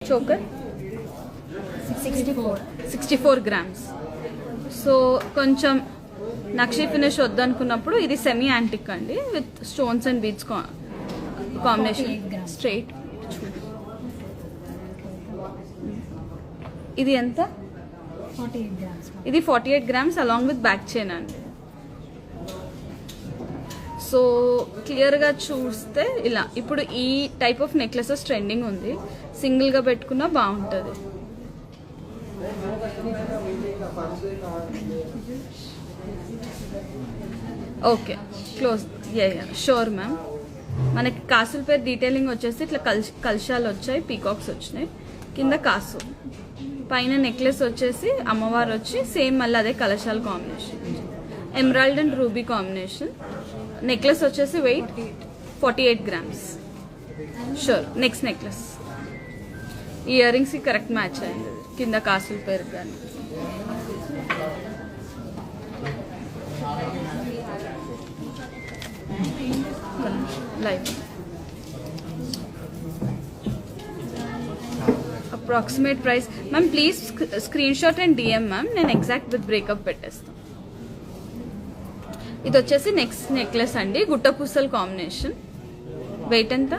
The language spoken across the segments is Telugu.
Choker 64 grams. సో కొంచెం నక్షి ఫినిష్ వద్దనుకున్నప్పుడు ఇది సెమీ యాంటిక్ అండి with stones and beads combination. Straight ఇది ఎంత? 48 grams. ఇది 48 grams along with back chain అండి. సో క్లియర్గా చూస్తే ఇలా ఇప్పుడు ఈ టైప్ ఆఫ్ నెక్లెసెస్ ట్రెండింగ్ ఉంది. సింగిల్గా పెట్టుకున్నా బాగుంటుంది. Okay close. Sure ma'am. మనకి కాసుల పేరు డీటెయిలింగ్ వచ్చేసి ఇట్లా కలశాలు వచ్చాయి, పీకాక్స్ వచ్చినాయి, కింద కాసు, పైన నెక్లెస్ వచ్చేసి అమ్మవారు వచ్చి సేమ్ మళ్ళీ అదే కలశాల combination, emerald and ruby combination. Necklace వచ్చేసి weight 48 grams. Sure. Next necklace ear రింగ్స్కి కరెక్ట్ మ్యాచ్ అయింది కింద కాసుల పేరు కానీ. Live approximate price ma'am please screen shot and DM ma'am, నేను ఎగ్జాక్ట్ విత్ బ్రేకప్ పెట్టేస్తాను. ఇది వచ్చేసి నెక్స్ట్ నెక్లెస్ అండి, గుట్టపూసల కాంబినేషన్. వెయిట్ ఎంత?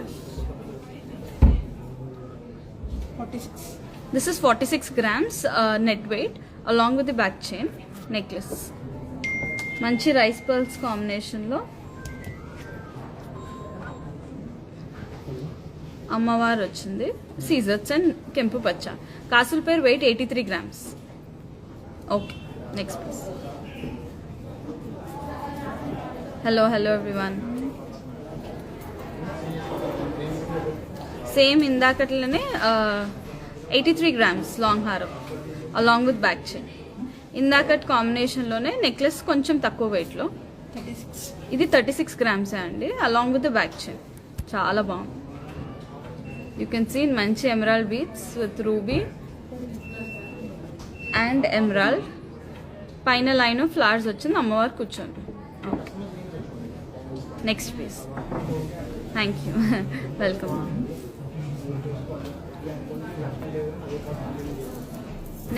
46. This is 46 grams net weight along with the back chain necklace. మంచి రైస్ పర్ల్స్ కాంబినేషన్లో అమ్మవారు వచ్చింది, సీజర్స్ అండ్ కెంపు పచ్చ. కాసుల పేరు weight 83 grams. Okay next please. Hello everyone. Same ఇందాకట్లనే 83 గ్రామ్స్ లాంగ్ హారం అలాంగ్ విత్ బ్యాక్ చైన్. ఇందాకట్ కాంబినేషన్లోనే నెక్లెస్ కొంచెం తక్కువ వెయిట్లో. 36. ఇది 36 గ్రామ్సే అండి along with the back chain. చాలా బాగుంది. యూ కెన్ సీ మంచి emerald beads with ruby and emerald. పైన లైన్ ఫ్లవర్స్ వచ్చింది, అమ్మవారు కూర్చోండి. Okay next please. Thank you. Welcome.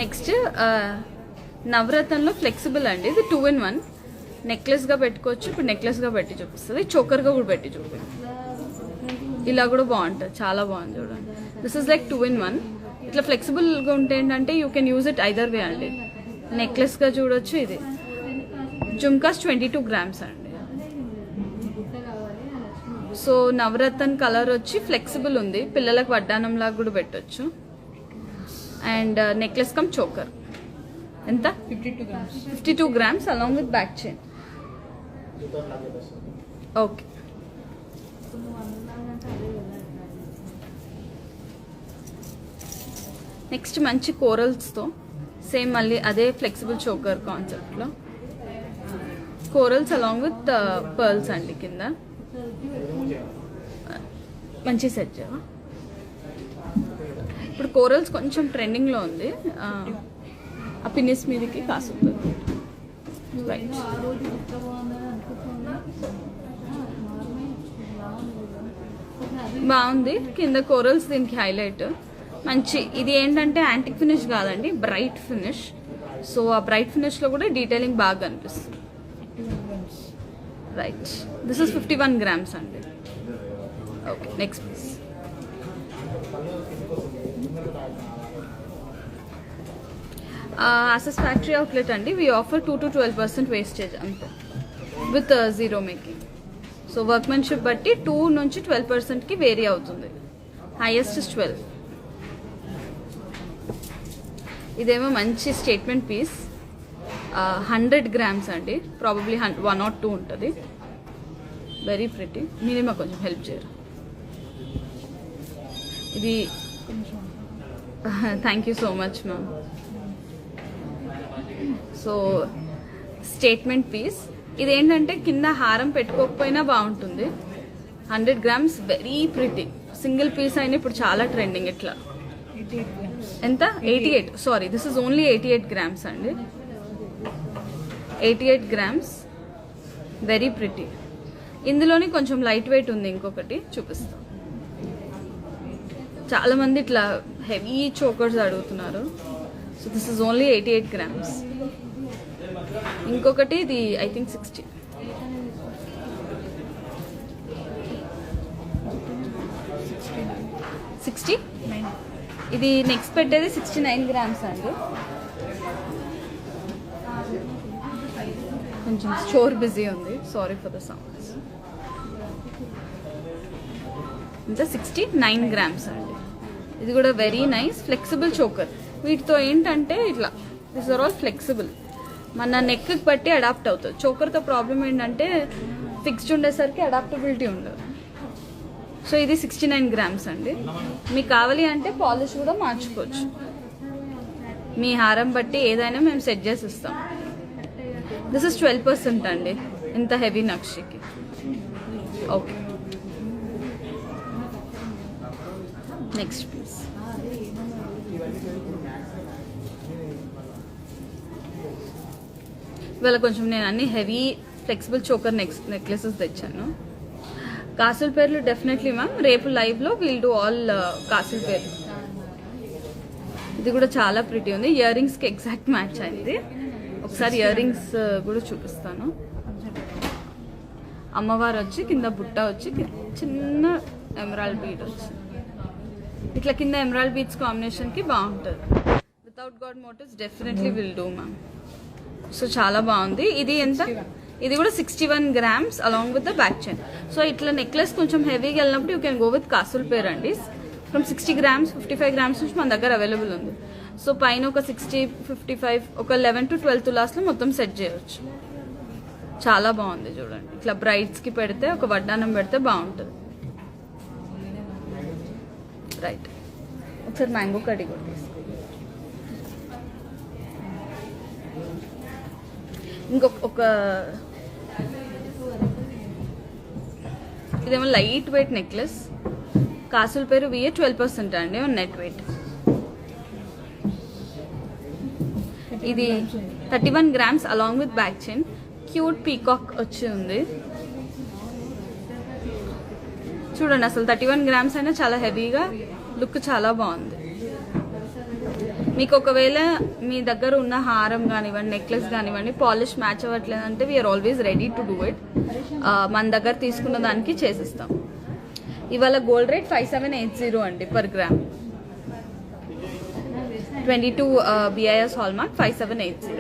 Next నవరత్నంలో ఫ్లెక్సిబుల్ అండి. ఇది 2-in-1. నెక్లెస్గా పెట్టుకోవచ్చు, ఇప్పుడు నెక్లెస్గా పెట్టి చూపిస్తుంది, చోకర్గా కూడా పెట్టి చూపిస్తుంది. ఇలా కూడా బాగుంటుంది, చాలా బాగుంది చూడండి. This is like 2-in-1. ఇట్లా ఫ్లెక్సిబుల్గా ఉంటే ఏంటంటే you can use it either వే అండి. నెక్లెస్గా చూడొచ్చు. ఇది జుమ్కాస్ 22 గ్రామ్స్ అండి. సో నవరత్న కలర్ వచ్చి ఫ్లెక్సిబుల్ ఉంది, పిల్లలకు వడ్డానం లాగా కూడా పెట్టొచ్చు. And necklace come choker. ఎంత? 52 grams. 52 grams along with back chain. Okay next మంచి కోరల్స్తో సేమ్ మళ్ళీ అదే ఫ్లెక్సిబుల్ చోకర్ కాన్సెప్ట్లో కోరల్స్ అలాంగ్ విత్ పర్ల్స్ అండి. కింద మంచి సెట్. ఇప్పుడు కోరల్స్ కొంచెం ట్రెండింగ్లో ఉంది. ఆ పిన్నిస్ మీదకి కాసుతుంది. రైట్. బాగుంది. కింద కోరల్స్ దీనికి హైలైట్. మంచి ఇది ఏంటంటే యాంటిక్ ఫినిష్ కాదండి, బ్రైట్ ఫినిష్. సో ఆ బ్రైట్ ఫినిష్లో కూడా డీటెయిలింగ్ బాగా కనిపిస్తుంది. రైట్. దిస్ ఇస్ 51 గ్రామ్స్ అండి. Okay next please. ఆసెస్ ఫ్యాక్టరీ అవుట్లెట్ అండి. వీ ఆఫర్ 2 to 12% వేస్టేజ్ అంతే with zero making. So workmanship బట్టి 2 నుంచి 12%కి వేరీ అవుతుంది. Highest is 12. ఇదేమో మంచి స్టేట్మెంట్ పీస్, 100 గ్రామ్స్ అండి. ప్రాబబ్లీ 1 or 2 ఉంటుంది. Very pretty. మీరేమో కొంచెం హెల్ప్ చేయరు. ఇది thank you so much ma'am. So statement piece ఇదేంటంటే కింద హారం పెట్టుకోకపోయినా బాగుంటుంది. 100 grams very pretty. Single piece అయినా ఇప్పుడు చాలా ట్రెండింగ్. ఇట్లా 88 grams. ఎంత? 88. Sorry, this is only 88 grams అండి. 88 గ్రామ్స్ వెరీ ప్రిటీ. ఇందులోని కొంచెం లైట్ వెయిట్ ఉంది. ఇంకొకటి చూపిస్తాం. చాలా మంది ఇట్లా హెవీ చోకర్స్ అడుగుతున్నారు. So this is only 88 grams. ఇంకొకటి ఇది ఐ థింక్ 60. ఇది నెక్స్ట్ పెట్టేది 69 గ్రామ్స్ అండి. కొంచెం స్టోర్ బిజీ ఉంది, సారీ ఫర్ ద సౌండ్స్. ఇంకా 69 గ్రామ్స్ అండి. ఇది కూడా వెరీ నైస్ ఫ్లెక్సిబుల్ చోకర్. వీటితో ఏంటంటే ఇట్లా దిస్ ఆర్ ఆల్ ఫ్లెక్సిబుల్, మన నెక్కి బట్టి అడాప్ట్ అవుతుంది. చోకర్తో ప్రాబ్లం ఏంటంటే ఫిక్స్డ్ ఉండేసరికి అడాప్టబిలిటీ ఉండదు. సో ఇది 69 గ్రామ్స్ అండి. మీకు కావాలి అంటే పాలిష్ కూడా మార్చుకోవచ్చు, మీ హారం బట్టి ఏదైనా మేము సెట్ చేసి ఇస్తాం. దిస్ ఇస్ 12% అండి ఇంత హెవీ నక్షికి. Okay, next piece. ఇవాళ కొంచెం నేను అన్ని హెవీ ఫ్లెక్సిబుల్ చోకర్ నెక్లెసెస్ తెచ్చాను. కాసుల పేర్లు డెఫినెట్లీ మ్యామ్ రేపు లైవ్లో విల్ డూ ఆల్ కాసుల పేర్లు. ఇది కూడా చాలా ప్రిటీ ఉంది, ఇయర్ రింగ్స్కి ఎగ్జాక్ట్ మ్యాచ్ అయింది. ఒకసారి ఇయర్ రింగ్స్ కూడా చూపిస్తాను. అమ్మవారు వచ్చి కింద బుట్ట వచ్చి చిన్న ఎమరాల్డ్ బీడ్ వచ్చి ఇట్లా కింద ఎమరాల్డ్ బీడ్స్ కాంబినేషన్కి బాగుంటుంది. Without god motifs definitely will do ma'am. So చాలా బాగుంది. ఇది ఎంత? ఇది కూడా 61 grams along with the back chain. So ఇట్లా నెక్లెస్ కొంచెం హెవీగా వెళ్ళినప్పుడు యూ కెన్ గో విత్ కాసుల పేర్ అండి. ఫ్రమ్ 60 గ్రామ్స్ 55 గ్రామ్స్ నుంచి మన దగ్గర అవైలబుల్ ఉంది. సో పైన ఒక 60, 55, ఒక 11 to 12 తులాస్లో మొత్తం సెట్ చేయవచ్చు. చాలా బాగుంది చూడండి. ఇట్లా బ్రైడ్స్కి పెడితే ఒక వడ్డానం పెడితే బాగుంటుంది. రైట్, ఒకసారి మ్యాంగో కడి కూడా తీసుకో. ఇంకొక ఇదేమో లైట్ వెయిట్ నెక్లెస్. కాసుల పేరు విఏ 12% అండి నెట్ వెయిట్. ఇది 31 grams along with back chain. Cute peacock వచ్చి ఉంది చూడండి. అసలు 31 గ్రామ్స్ అయినా చాలా హెవీగా లుక్ చాలా బాగుంది. మీకు ఒకవేళ మీ దగ్గర ఉన్న హారం కానివ్వండి, నెక్లెస్ కానివ్వండి, పాలిష్ మ్యాచ్ అవ్వట్లేదంటే we are always ready to do it. మన దగ్గర తీసుకున్న దానికి చేసిస్తాం. ఇవాళ గోల్డ్ రేట్ 5780 అండి పర్ గ్రామ్. 22 BIS hallmark 5780.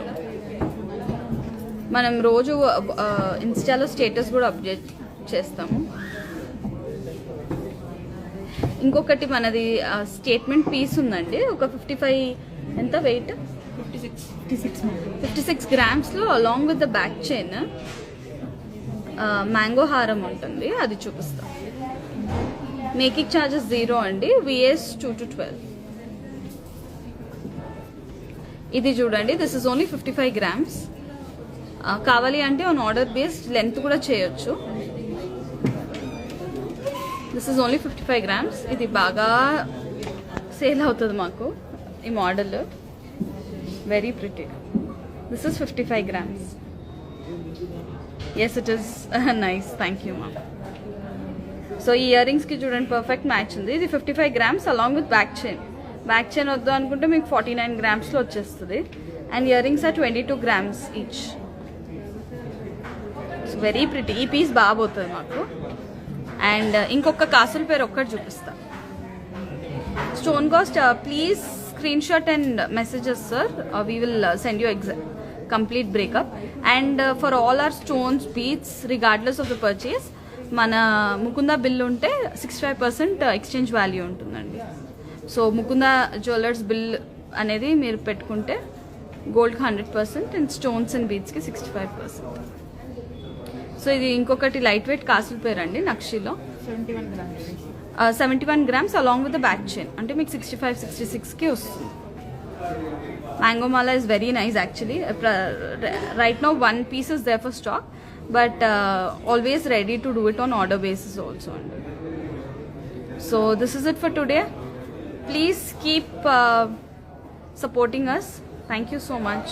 మనం రోజు ఇన్స్టాలో స్టేటస్ కూడా అప్డేట్ చేస్తాము. ఇంకొకటి మనది స్టేట్మెంట్ పీస్ ఉందండి. ఒక 55 ఎంత వెయిట్? 56 గ్రామ్స్లో along with the back chain mango హారం ఉంటుంది, అది చూపిస్తాం. మేకింగ్ ఛార్జెస్ 0 అండి. VS 2 to 12. ఇది చూడండి, దిస్ ఇస్ ఓన్లీ 55 గ్రామ్స్. కావాలి అంటే ఆన్ ఆర్డర్ బేస్డ్ లెంత్ కూడా చేయొచ్చు. This is only 55 grams. ఇది బాగా సేల్ అవుతుంది మాకు ఈ model, very pretty. This is 55 grams. Yes, it is nice, thank you ma'am. So ఈ ఇయర్ రింగ్స్కి చూడండి పర్ఫెక్ట్ మ్యాచ్ ఉంది. ఇది 55 grams along with back chain. Back chain వద్దు అనుకుంటే మీకు 49 గ్రామ్స్లో వచ్చేస్తుంది. And ear rings are 22 grams each. Very pretty. ఈ పీస్ బాగా పోతుంది మాకు. అండ్ ఇంకొక కాసుల పేరు ఒక్కటి చూపిస్తా. Stone cost please screen shot and messages sir, we will send you complete breakup. And for all our stones beads regardless of the purchase మన ముకుందా బిల్ ఉంటే 65% ఎక్స్చేంజ్ వాల్యూ ఉంటుందండి. సో ముకుందా జ్యువెలర్స్ బిల్ అనేది మీరు పెట్టుకుంటే గోల్డ్కి 100% అండ్ స్టోన్స్ అండ్ బీట్స్కి 65%. సో ఇది ఇంకొకటి లైట్ వెయిట్ కాసుల పేరు అండి నక్షిలో. 71 grams along with the back chain. అంటే మీకు 65, 66కి వస్తుంది. Mango Mala is very nice actually. Right now one piece is there for stock, but always ready to do it on order basis also. So this is it for today. Please keep supporting us. Thank you so much.